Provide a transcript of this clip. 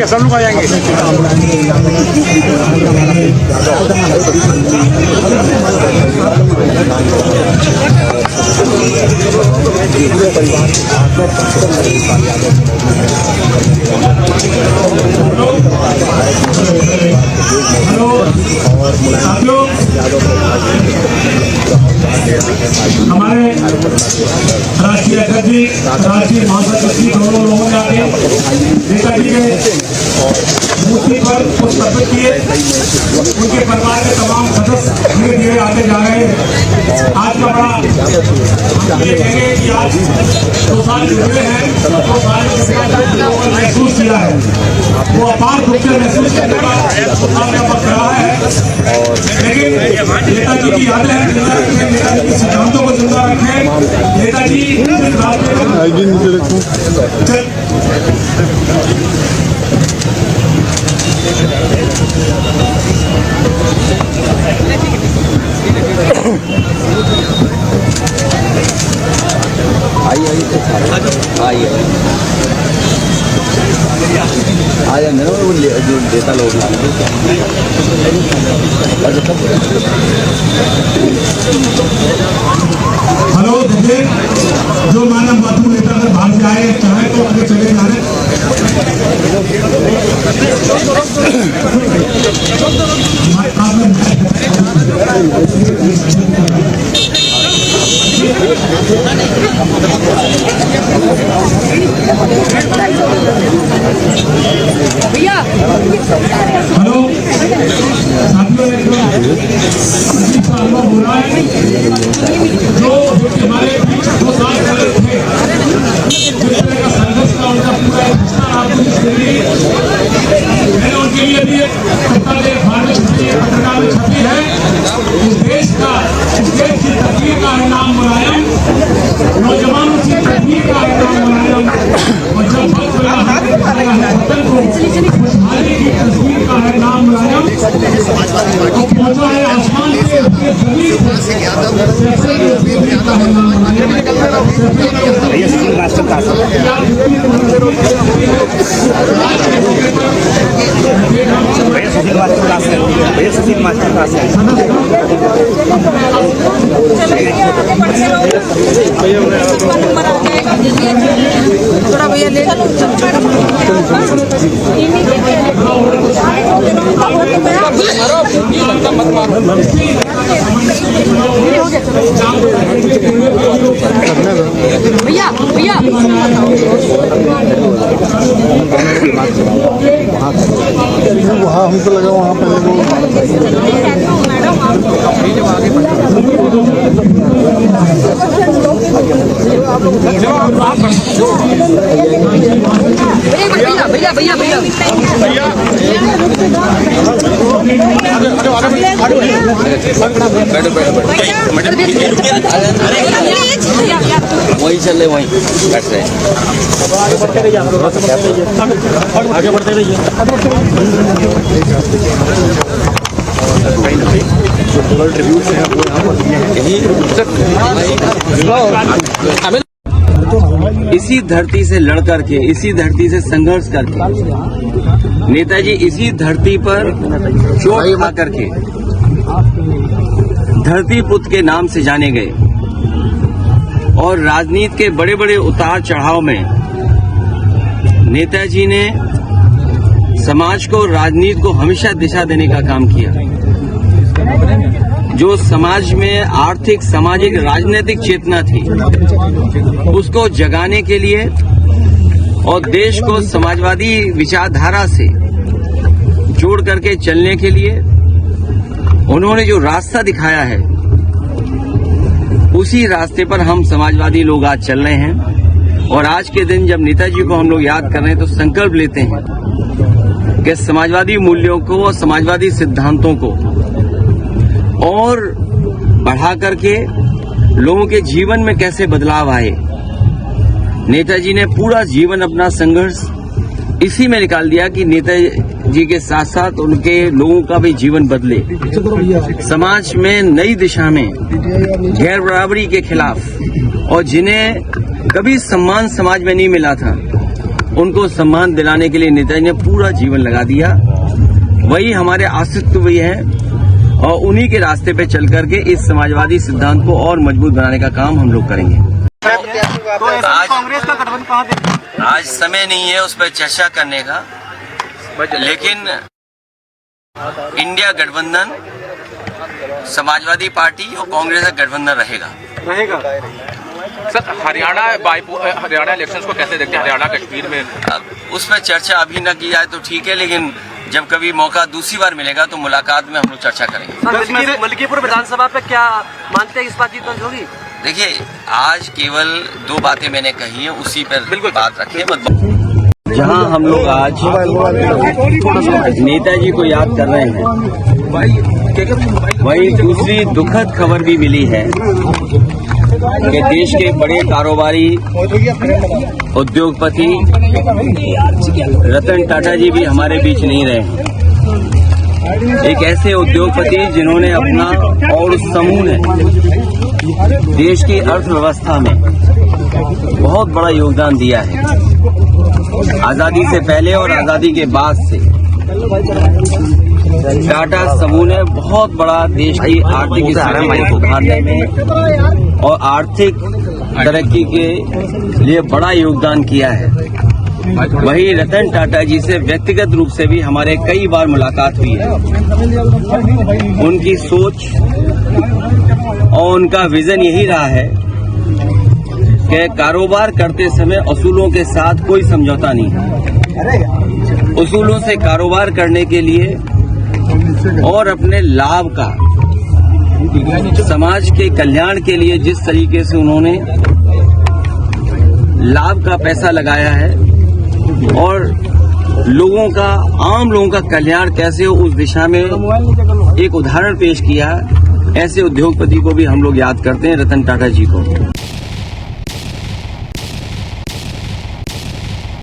जाएंगे, सब लोग आ जाएंगे। हमारे राष्ट्रीय अध्यक्ष जी, राष्ट्रीय महासचिव दोनों लोगों ने आगे नेताजी के मूर्ति पर पुष्प अर्पित किए। उनके परिवार के तमाम सदस्य धीरे धीरे आते जा रहे हैं। आज का बड़ा ये कहेंगे कि आज 2 साल हुए हैं, 2 साल महसूस किया है, वो अपार रूप से महसूस करने का वक्त रहा है। लेकिन नेताजी की यादें हैं, नेताजी के सिद्धांतों को जिंदा रखें। नेताजी आ जाएंगे ना वो जो देता लोग। हेलो देखिए, जो मानव मातृ नेता अगर बाहर से आए चाहे तो आगे चले जा रहे। भैया हेलो साथियों, अनुभव हो रहा है जो हमारे 2 साल पहले थे, जिस तरह का संघर्ष का उनका पूरा हिस्सा आपको मैंने उनके लिए भी एक भारत पत्रिका में छपी है। इस देश की तस्वीर का है नाम मुलायम, नौजवानों की तस्वीर का है नाम मुलायम, और जब वक्त वतन को खुशहाली की तस्वीर का है नाम मुलायम, तो पहुंचा है आसमान से थोड़ा भैया ले चलो। भैया भैया वहाँ हमको लगा वहाँ पहले भैया भैया भैया वहीं चल रहे, वहीं बैठ रहे। आगे बढ़ते रहिए, आगे बढ़ते रहिए। इसी धरती से लड़ करके, इसी धरती से संघर्ष करके नेताजी इसी धरती पर चोट खा करके धरती पुत्र के नाम से जाने गए और राजनीति के बड़े बड़े उतार चढ़ाव में नेताजी ने समाज को, राजनीति को हमेशा दिशा देने का काम किया। जो समाज में आर्थिक, सामाजिक, राजनीतिक चेतना थी उसको जगाने के लिए और देश को समाजवादी विचारधारा से जोड़ करके चलने के लिए उन्होंने जो रास्ता दिखाया है उसी रास्ते पर हम समाजवादी लोग आज चल रहे हैं। और आज के दिन जब नेताजी को हम लोग याद कर रहे हैं तो संकल्प लेते हैं कि समाजवादी मूल्यों को और समाजवादी सिद्धांतों को और बढ़ा करके लोगों के जीवन में कैसे बदलाव आए। नेताजी ने पूरा जीवन अपना संघर्ष इसी में निकाल दिया कि नेताजी के साथ साथ उनके लोगों का भी जीवन बदले, समाज में नई दिशा में गैर बराबरी के खिलाफ, और जिन्हें कभी सम्मान समाज में नहीं मिला था उनको सम्मान दिलाने के लिए नेताजी ने पूरा जीवन लगा दिया। वही हमारे अस्तित्व भी है और उन्हीं के रास्ते पे चल करके इस समाजवादी सिद्धांत को और मजबूत बनाने का काम हम लोग करेंगे। कांग्रेस का गठबंधन कहाँ देखते हैं? आज समय नहीं है उस पर चर्चा करने का, लेकिन इंडिया गठबंधन समाजवादी पार्टी और कांग्रेस का गठबंधन रहेगा। सर हरियाणा इलेक्शंस को कैसे देखते हैं? हरियाणा कश्मीर में अब उस पर चर्चा अभी न की जाए तो ठीक है, लेकिन जब कभी मौका दूसरी बार मिलेगा तो मुलाकात में हम लोग चर्चा करेंगे। मलकीपुर विधानसभा पे क्या मानते हैं, इस बात जीत दर्ज होगी? देखिए, आज केवल 2 बातें मैंने कही है, उसी पर बिल्कुल बात रखें। जहां हम लोग आज नेताजी को याद कर रहे हैं, वहीं दूसरी दुखद खबर भी मिली है कि देश के बड़े कारोबारी उद्योगपति रतन टाटा जी भी हमारे बीच नहीं रहे हैं। एक ऐसे उद्योगपति जिन्होंने अपना और उस समूह ने देश की अर्थव्यवस्था में बहुत बड़ा योगदान दिया है। आजादी से पहले और आजादी के बाद से टाटा समूह ने बहुत बड़ा देश की आर्थिक स्थिति को सुधारने में और आर्थिक तरक्की के लिए बड़ा योगदान किया है। वही रतन टाटा जी से व्यक्तिगत रूप से भी हमारे कई बार मुलाकात हुई है। उनकी सोच और उनका विजन यही रहा है कि कारोबार करते समय असूलों के साथ कोई समझौता नहीं है। उसूलों से कारोबार करने के लिए और अपने लाभ का समाज के कल्याण के लिए जिस तरीके से उन्होंने लाभ का पैसा लगाया है और लोगों का, आम लोगों का कल्याण कैसे हो उस दिशा में एक उदाहरण पेश किया, ऐसे उद्योगपति को भी हम लोग याद करते हैं, रतन टाटा जी को।